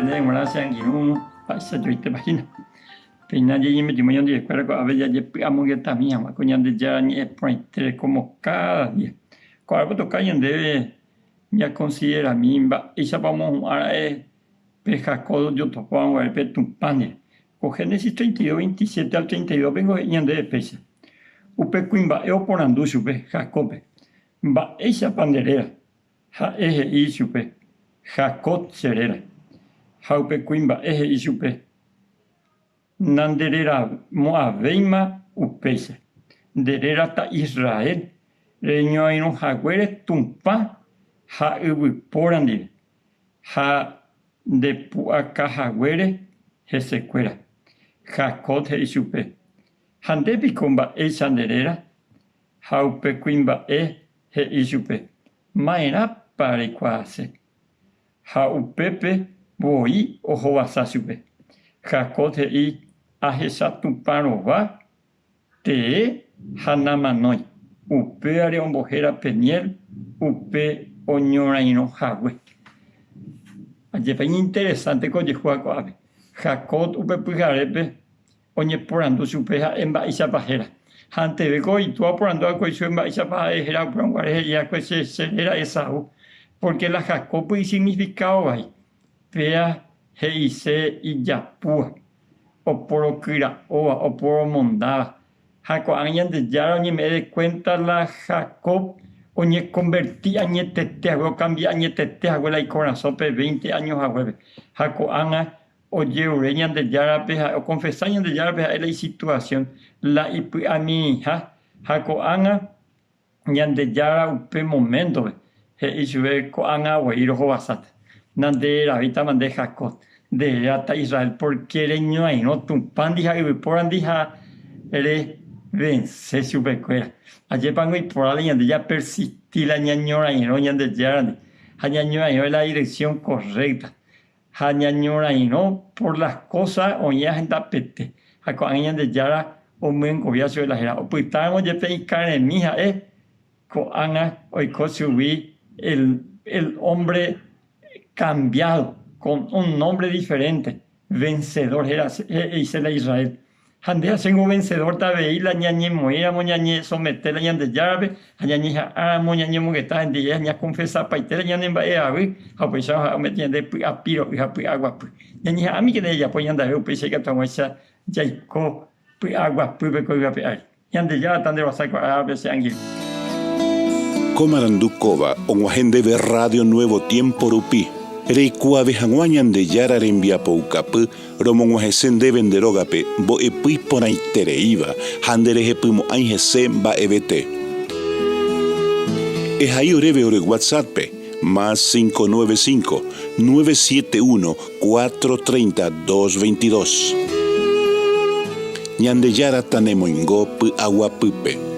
de gracia en uno pasa yo te imagino peina y me timo de escuela a ver ya amo que también ma coñan de ya ni es como cada día cuando toca y debe ya considera mimba y ya vamos a peja codo yo topo a ver petumpane o Génesis 32 27 al 32 vengo y de pesa upe cuimba eu porandu chupe Jacob ba esa panderera ha eje y chupe Jacob serera Haupe Quimba eje isupe. Nanderera Moaveima upese. Derera ta Israel. Reño aino jaguere tumpa. Ha ubiporandire. Ha de puaca jaguere jesecuera. Jacob he isupe. Handepi comba e sanderera. Haupe Quimba he isupe. Maera pare quase. Ha upepe. Boi o Joasasupe. Jacob y Ajesatuparova te Hanamanoi. Upe areombojera peniel. Upe oñoraino jagüe. Allí fue interesante con Yehuaco ave. Jacob upe pujarepe. Oñe porando supeja en baisa pajera. Ante vego y tú porando a coiso en baisa pajera. Pero guareja pues era esa. Porque la Jacob y significado ahí. Pea heise y yapua o por kira o por mondaba jaco añan de ya ni me de cuenta la Jacob o ni convertí a ni tete hago cambia ni tete hago la corazón pe 20 años a jueves jaco ana o lleureñan de ya peja o confesañan de ya peja la situación la ipu a mi hija jaco ana ñan de ya upe momento he isube ko ana o iro basat Nande la vida mande Jacob de ata Israel porque leño ahí no tumpan dija y por andija ele vence su becuera ayer pango y por la de ya persistir la ñañora y no ñande ya ñañora y la dirección correcta ñañora y no por las cosas o ya gente pete Jacob ñande ya o men cobia sobre la jera o pues estamos ya pe carne mija co ana hoy co subí el hombre cambiado con un nombre diferente, vencedor, era la Israel. Handea tengo vencedor tabeí la ñañe moira moñañe someter la ñande llave, ñañe a moñañe mogueta en día ña confesa paitera ñañe bae avi, a pues a metiende a piro y a agua. Ñañe a mí que de ella pues anda eu pensé que tamo esa jaiko agua pube ko iba pe ai. Ñande ya tan de vasako a veces angel. Comarandukova, onguajende de Radio Nuevo Tiempo Rupi. Reikua vejanguañan de yara rembia poucapu, romonguajesen de venderogape, bo epui ponaitereiva, handerejepumo aingese ba ebete. Ehai oreve ore WhatsApp, más 595-971-430-222. Ñande yara tanemoingo pu aguapupe.